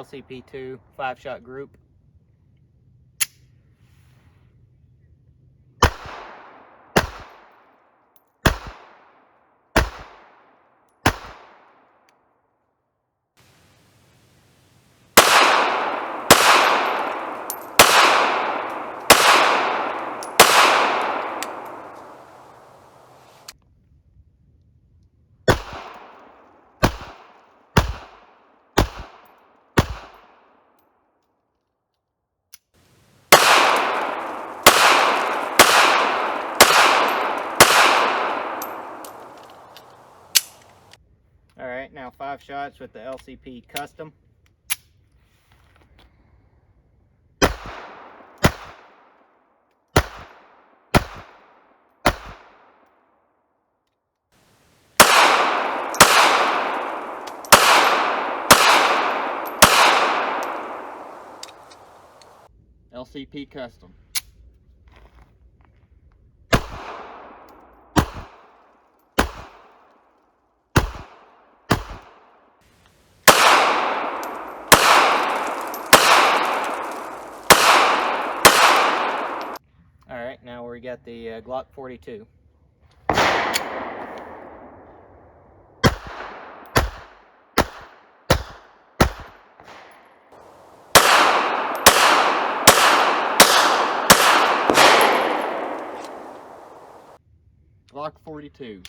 LCP2 5-shot group. Alright, now 5 shots with the LCP Custom. LCP Custom. Alright, now we got the Glock 42. Glock 42.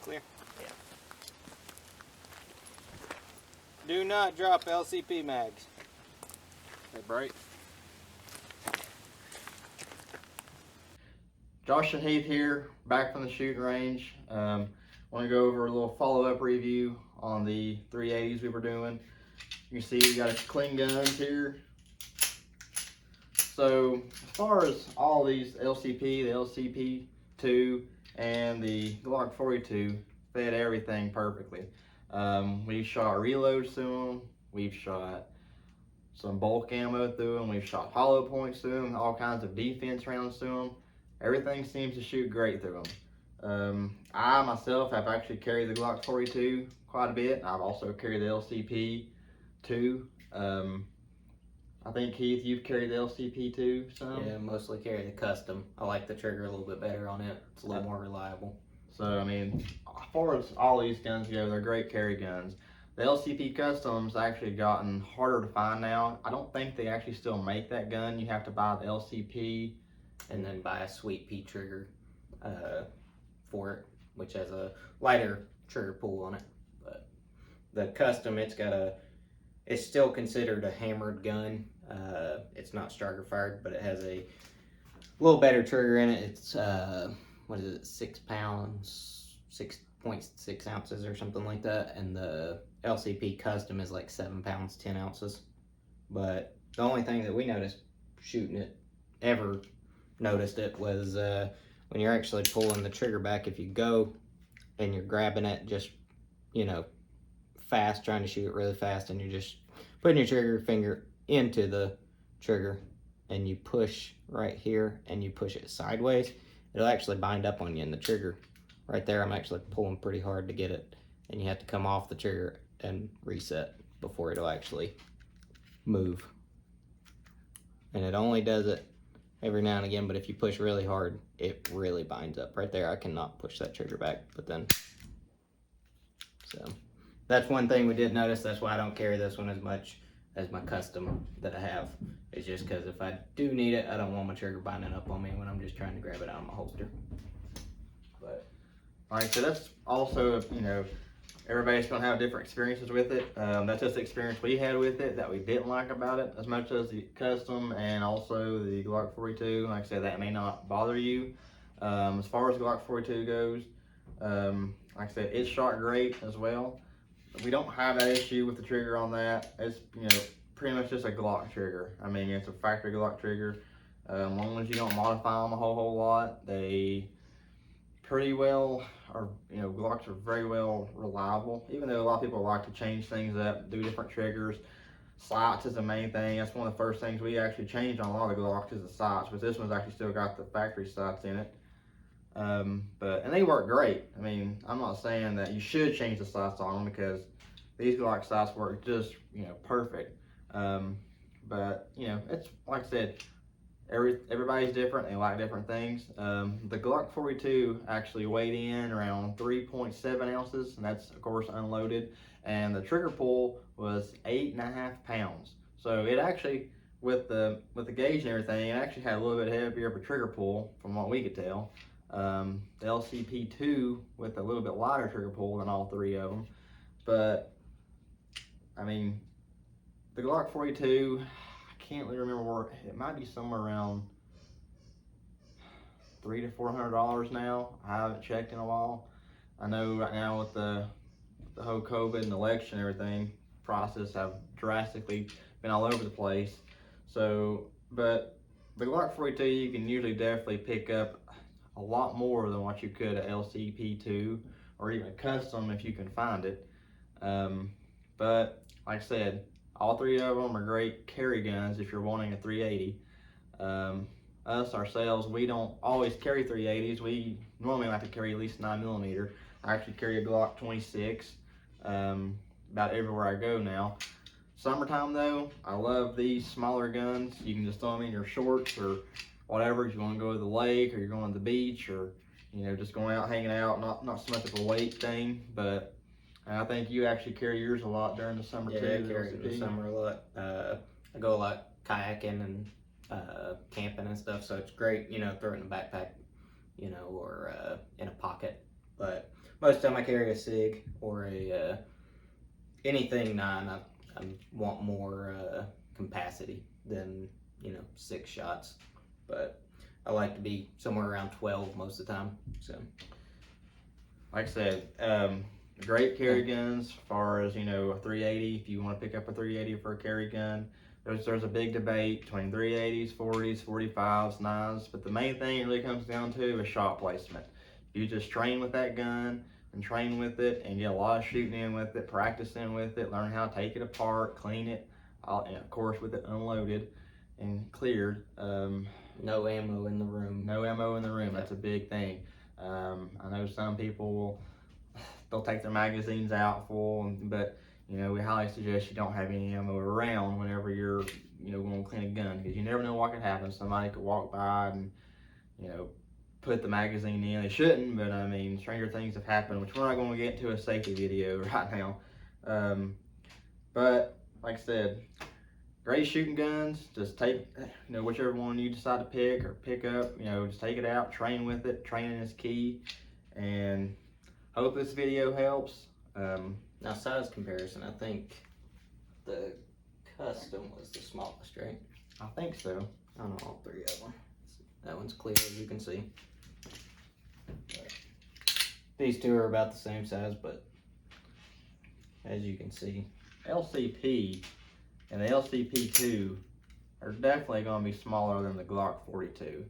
Clear? Yeah. Do not drop LCP mags. They're bright. Josh and Heath here, back from the shooting range. Want to go over a little follow-up review on the 380s we were doing. You can see we got a clean guns here. So as far as all these LCP, the LCP2 and the Glock 42 fed everything perfectly. We've shot reloads through them, we've shot some bulk ammo through them, we've shot hollow points through them, all kinds of defense rounds through them. Everything seems to shoot great through them. I myself have actually carried the Glock 42 quite a bit. I've also carried the LCP2. I think, Keith, you've carried the LCP2 some? Yeah, mostly carry the Custom. I like the trigger a little bit better on it. It's a little more reliable. So, I mean, as far as all these guns go, they're great carry guns. The LCP Custom's actually gotten harder to find now. I don't think they actually still make that gun. You have to buy the LCP. And then buy a Sweet Pea trigger for it, which has a lighter trigger pull on it. But the Custom, it's still considered a hammered gun. It's not striker fired, but it has a little better trigger in it. It's what is it, 6 pounds, 6.6 ounces or something like that, and the LCP Custom is like 7 pounds 10 ounces. But the only thing that we noticed shooting it, ever noticed it, was when you're actually pulling the trigger back. If you go and you're grabbing it just, you know, fast, trying to shoot it really fast, and you're just putting your trigger finger into the trigger and you push right here and you push it sideways, it'll actually bind up on you. And the trigger right there, I'm actually pulling pretty hard to get it, and you have to come off the trigger and reset before it'll actually move. And it only does it every now and again, but if you push really hard, it really binds up. Right there, I cannot push that trigger back, but then, so that's one thing we did notice. That's why I don't carry this one as much as my custom that I have. It's just because if I do need it, I don't want my trigger binding up on me when I'm just trying to grab it out of my holster. But like I said, that's also, you know, everybody's gonna have different experiences with it. That's just the experience we had with it that we didn't like about it as much as the custom and also the Glock 42. Like I said, that may not bother you. As far as Glock 42 goes, like I said, it shot great as well. We don't have that issue with the trigger on that. It's, you know, pretty much just a Glock trigger. I mean, it's a factory Glock trigger. As long as you don't modify them a whole lot, they pretty well are, you know, Glocks are very well reliable. Even though a lot of people like to change things up, do different triggers. Sights is the main thing. That's one of the first things we actually changed on a lot of the Glocks is the sights, but this one's actually still got the factory sights in it. And they work great. I mean, I'm not saying that you should change the sights on them because these Glock sights work just, you know, perfect. But you know, it's like I said, everybody's different. They like different things. The Glock 42 actually weighed in around 3.7 ounces, and that's of course unloaded. And the trigger pull was 8.5 pounds. So it actually, with the gauge and everything, it actually had a little bit heavier of a trigger pull from what we could tell. The LCP2 with a little bit lighter trigger pull than all three of them. But I mean, the Glock 42, I can't really remember where, it might be somewhere around $300 to $400 now. I haven't checked in a while. I know right now with the whole COVID and election and everything, prices have drastically been all over the place. So, but the Glock 42, you can usually definitely pick up a lot more than what you could at LCP2 or even a custom if you can find it. But like I said, all three of them are great carry guns if you're wanting a 380. Us ourselves, we don't always carry 380s. We normally like to carry at least 9mm. I actually carry a Glock 26 about everywhere I go now. Summertime though, I love these smaller guns. You can just throw them in your shorts or whatever. If you want to go to the lake or you're going to the beach or, you know, just going out hanging out, not so much of a weight thing, but I think you actually carry yours a lot during the summer too. yeah, I carry it in the summer a lot. I go a lot kayaking and camping and stuff, so it's great, you know, throw it in a backpack, you know, or in a pocket. But most of the time I carry a SIG or a anything 9. I want more capacity than, you know, 6 shots. But I like to be somewhere around 12 most of the time. So, like I said, great carry guns as far as, you know, a 380. If you want to pick up a 380 for a carry gun, there's a big debate between 380s, 40s, 45s, 9s, but the main thing it really comes down to is shot placement. You just train with that gun and train with it and get a lot of shooting in with it, practicing with it, learn how to take it apart, clean it, and of course with it unloaded and cleared. No ammo in the room. No ammo in the room, that's a big thing. I know some people they'll take their magazines out full, but you know, we highly suggest you don't have any ammo around whenever you're, you know, going to clean a gun, because you never know what could happen. Somebody could walk by and, you know, put the magazine in. They shouldn't, but I mean, stranger things have happened, which we're not going to get into a safety video right now. But like I said, great shooting guns. Just take, you know, whichever one you decide to pick or pick up, you know, just take it out, train with it. Training is key, and hope this video helps. Now, size comparison, I think the custom was the smallest, right? I think so. On all three of them. That one's clear, as you can see. But these two are about the same size, but as you can see, LCP and the LCP2 are definitely going to be smaller than the Glock 42.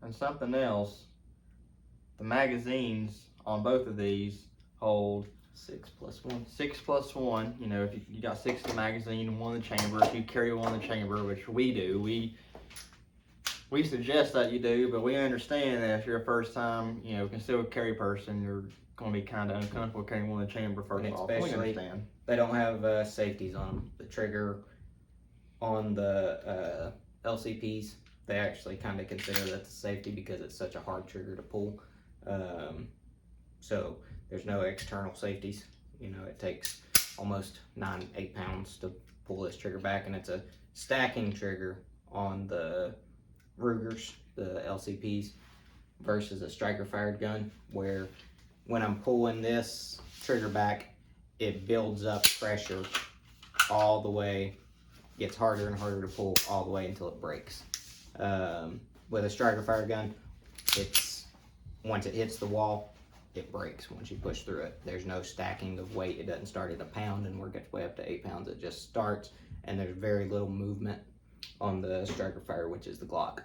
And something else, the magazines on both of these hold 6+1. 6+1. You know, if you got 6 in the magazine and 1 in the chamber, if you carry 1 in the chamber, which we do, we suggest that you do, but we understand that if you're a first time, you know, concealed carry person, you're going to be kind of uncomfortable carrying 1 in the chamber first off. We understand. They don't have safeties on them. The trigger on the LCPs, they actually kind of consider that the safety because it's such a hard trigger to pull. So there's no external safeties. You know, it takes almost 8 pounds to pull this trigger back, and it's a stacking trigger on the Rugers, the LCPs, versus a striker fired gun, where when I'm pulling this trigger back, it builds up pressure all the way, gets harder and harder to pull all the way until it breaks. With a striker fire gun, it's once it hits the wall, it breaks once you push through it. There's no stacking of weight. It doesn't start at a pound and work its way up to 8 pounds. It just starts, and there's very little movement on the striker fire, which is the Glock.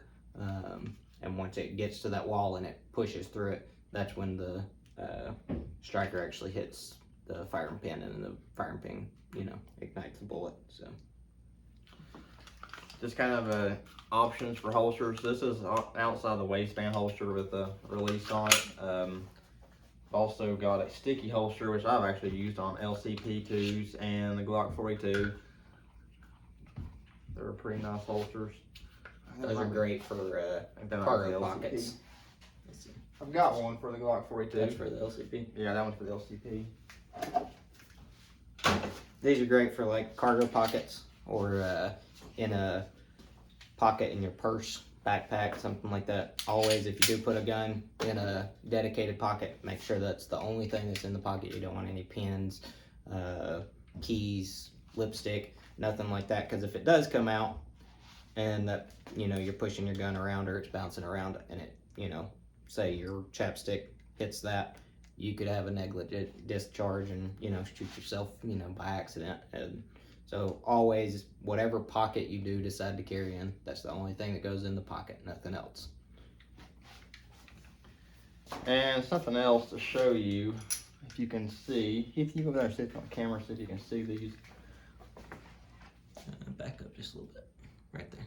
And once it gets to that wall and it pushes through it, that's when the striker actually hits the firing pin, and the firing pin, you know, ignites the bullet. So just kind of options for holsters. This is outside the waistband holster with a release on it. Also got a sticky holster, which I've actually used on LCP 2s and the Glock 42. They're pretty nice holsters. those are great for cargo pockets. I've got one for the Glock 42. That's for the LCP. Yeah, that one's for the LCP. These are great for like cargo pockets, or in a pocket in your purse, backpack, something like that. Always, if you do put a gun in a dedicated pocket, make sure that's the only thing that's in the pocket. You don't want any pins, keys, lipstick, nothing like that, because if it does come out and that, you know, you're pushing your gun around or it's bouncing around and it, you know, say your chapstick hits that, you could have a negligent discharge and, you know, shoot yourself, you know, by accident. And so always, whatever pocket you do decide to carry in, that's the only thing that goes in the pocket, nothing else. And something else to show you, if you can see, if you go there and sit on camera, see if you can see these. Back up just a little bit, right there.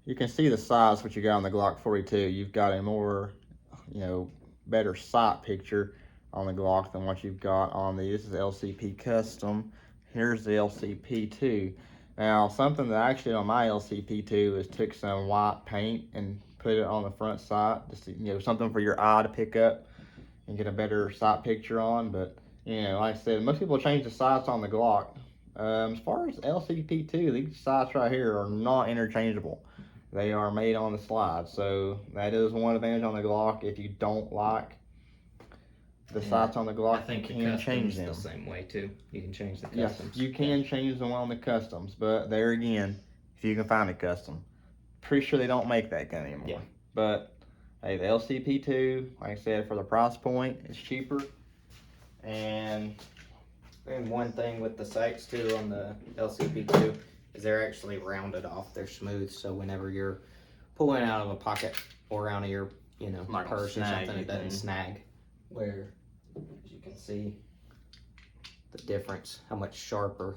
You can see the size what you got on the Glock 42. You've got a more, you know, better sight picture on the Glock than what you've got on the, this is LCP Custom. Here's the LCP2. Now, something that I actually did on my LCP2 is took some white paint and put it on the front sight, just, you know, something for your eye to pick up and get a better sight picture on. But, you know, like I said, most people change the sights on the Glock. As far as LCP2, these sights right here are not interchangeable. They are made on the slide, so that is one advantage on the Glock. If you don't like the sights on the Glock, I think you can change them. the same way too. You can change the customs. Yes, you can change the one on the customs, but there again, if you can find a custom, pretty sure they don't make that gun anymore. Yeah. But hey, the LCP2, like I said, for the price point, it's cheaper. And one thing with the sights too on the LCP2 is they're actually rounded off. They're smooth, so whenever you're pulling out of a pocket or out of your, you know, purse or something, it doesn't snag. Where, as you can see, the difference, how much sharper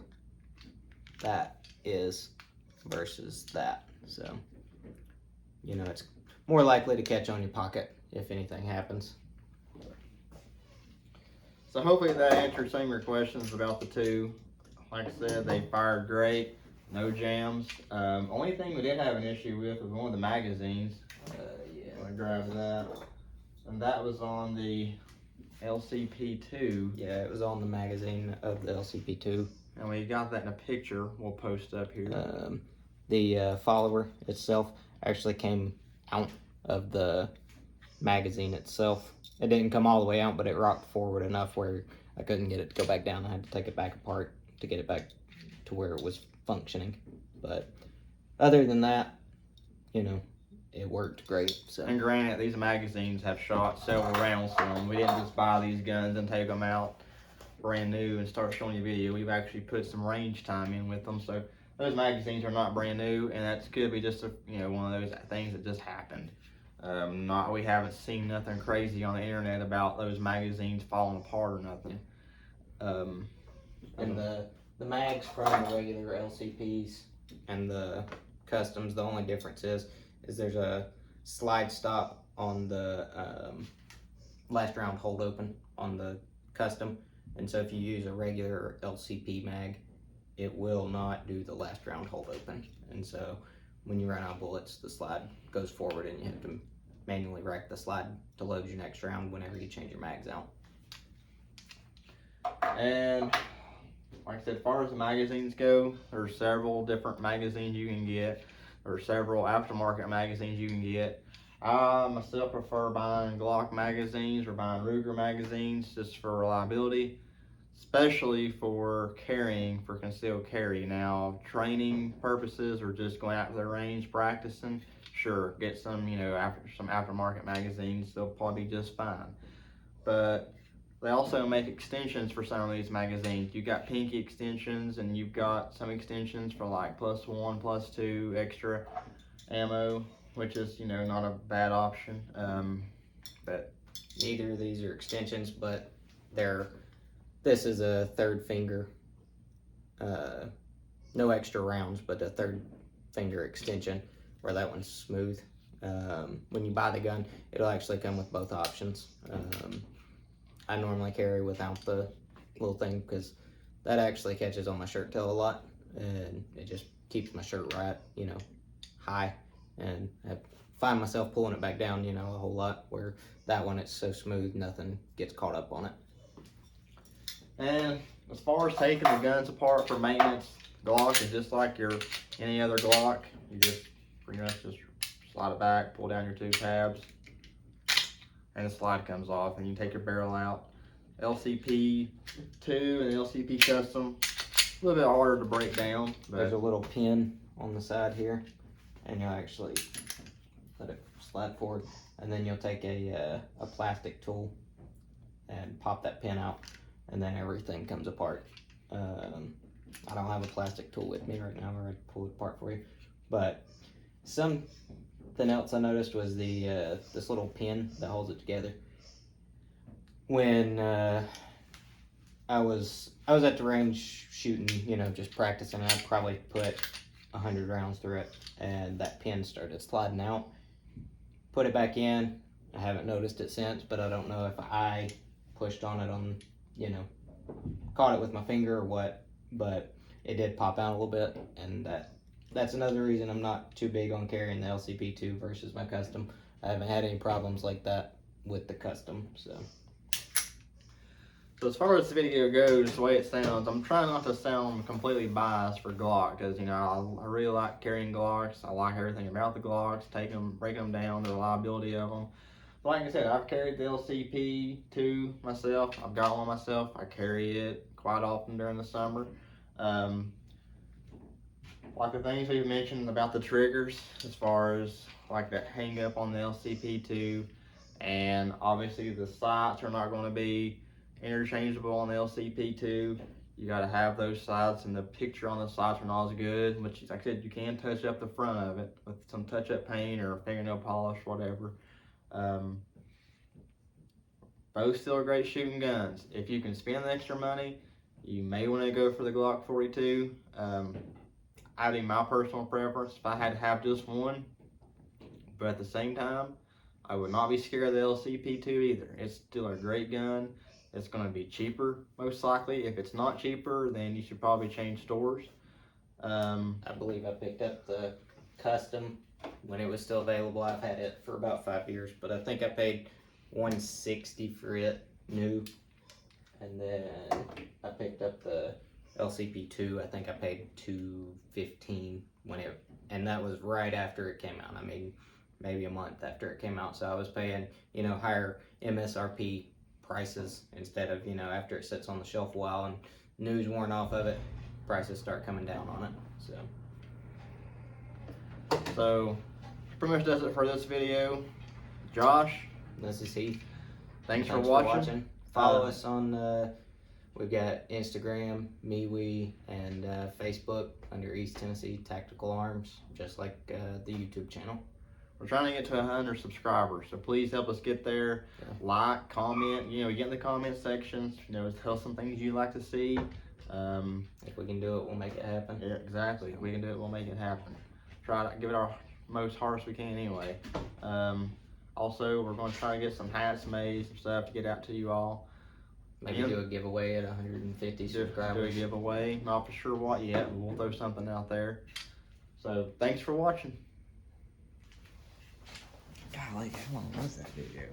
that is versus that. So, you know, it's more likely to catch on your pocket if anything happens. so hopefully that answered some of your questions about the two. Like I said, they fired great, no jams. Only thing we did have an issue with was one of the magazines. Yeah. I'm gonna grab that. And that was on the LCP2. Yeah, it was on the magazine of the LCP2. And we got that in a picture we'll post up here. The follower itself actually came out of the magazine itself. It didn't come all the way out, but it rocked forward enough where I couldn't get it to go back down. I had to take it back apart to get it back to where it was functioning. But other than that, you know, it worked great. So. And granted, these magazines have shot several rounds to them. We didn't just buy these guns and take them out brand new and start showing you video. We've actually put some range time in with them. So those magazines are not brand new, and that could be just a, you know, one of those things that just happened. We haven't seen nothing crazy on the internet about those magazines falling apart or nothing. And the mags from the regular LCPs and the customs, the only difference is there's a slide stop on the last round hold open on the custom, and so if you use a regular LCP mag, it will not do the last round hold open. And so when you run out of bullets, the slide goes forward and you have to manually rack the slide to load your next round whenever you change your mags out. And like I said, as far as the magazines go, there's several different magazines you can get. There's several aftermarket magazines you can get. I myself prefer buying Glock magazines or buying Ruger magazines just for reliability, especially for carrying, for concealed carry. Now, training purposes or just going out to the range practicing, sure, get some, some aftermarket magazines, they'll probably be just fine. But they also make extensions for some of these magazines. You've got pinky extensions, and you've got some extensions for like +1, +2 extra ammo, which is, not a bad option. But neither of these are extensions, but this is a third finger, no extra rounds, but a third finger extension, where that one's smooth. When you buy the gun, it'll actually come with both options. I normally carry without the little thing because that actually catches on my shirt tail a lot, and it just keeps my shirt right, high, and I find myself pulling it back down, a whole lot, where that one, it's so smooth, nothing gets caught up on it. And as far as taking the guns apart for maintenance, Glock is just like any other Glock. You just pretty much just slide it back, pull down your 2 tabs, and the slide comes off, and you take your barrel out. LCP 2 and LCP Custom, a little bit harder to break down. But there's a little pin on the side here, and you'll actually let it slide forward, and then you'll take a plastic tool and pop that pin out, and then everything comes apart. I don't have a plastic tool with me right now, or I'd pull it apart for you. But something else I noticed was this little pin that holds it together. When I was at the range shooting, just practicing, I probably put 100 rounds through it, and that pin started sliding out. Put it back in. I haven't noticed it since, but I don't know if I pushed on it caught it with my finger or what, but it did pop out a little bit, and that's another reason I'm not too big on carrying the LCP2 versus my Custom. I haven't had any problems like that with the Custom, So as far as the video goes, the way it sounds, I'm trying not to sound completely biased for Glock, because I really like carrying Glocks. I like everything about the Glocks, breaking them down, the reliability of them. But like I said, I've carried the LCP2 myself. I've got one myself. I carry it quite often during the summer. Like the things we've mentioned about the triggers, as far as like that hang up on the LCP2, and obviously the sights are not going to be interchangeable on the LCP2. You got to have those sights, and the picture on the sights are not as good, which, like I said, you can touch up the front of it with some touch-up paint or fingernail polish, whatever. Both still are great shooting guns. If you can spend the extra money, you may want to go for the Glock 42. I think my personal preference, if I had to have just one, but at the same time, I would not be scared of the LCP2 either. It's still a great gun. It's going to be cheaper, most likely. If it's not cheaper, then you should probably change stores. I believe I picked up the Custom when it was still available. I've had it for about 5 years, but I think I paid $160 for it new, and then I picked up the LCP2. I think I paid $215 and that was right after it came out. I mean, maybe a month after it came out. So I was paying, higher MSRP prices instead of, after it sits on the shelf a while and news worn off of it, prices start coming down on it. So pretty much does it for this video. Josh, this is Heath. Thanks for watching. Follow us on, we've got Instagram, MeWe, and Facebook under East Tennessee Tactical Arms, just like the YouTube channel. We're trying to get to 100 subscribers, so please help us get there. Yeah. Like, comment, get in the comment sections, tell some things you'd like to see. If we can do it, we'll make it happen. Yeah, exactly. If we can do it, we'll make it happen. Try to give it our most hardest we can anyway. Also, we're going to try to get some hats made, some stuff to get out to you all. Maybe do a giveaway at 150 subscribers. Do a giveaway. Not for sure what yet, but we'll throw something out there. So thanks for watching. Golly, how long was that video?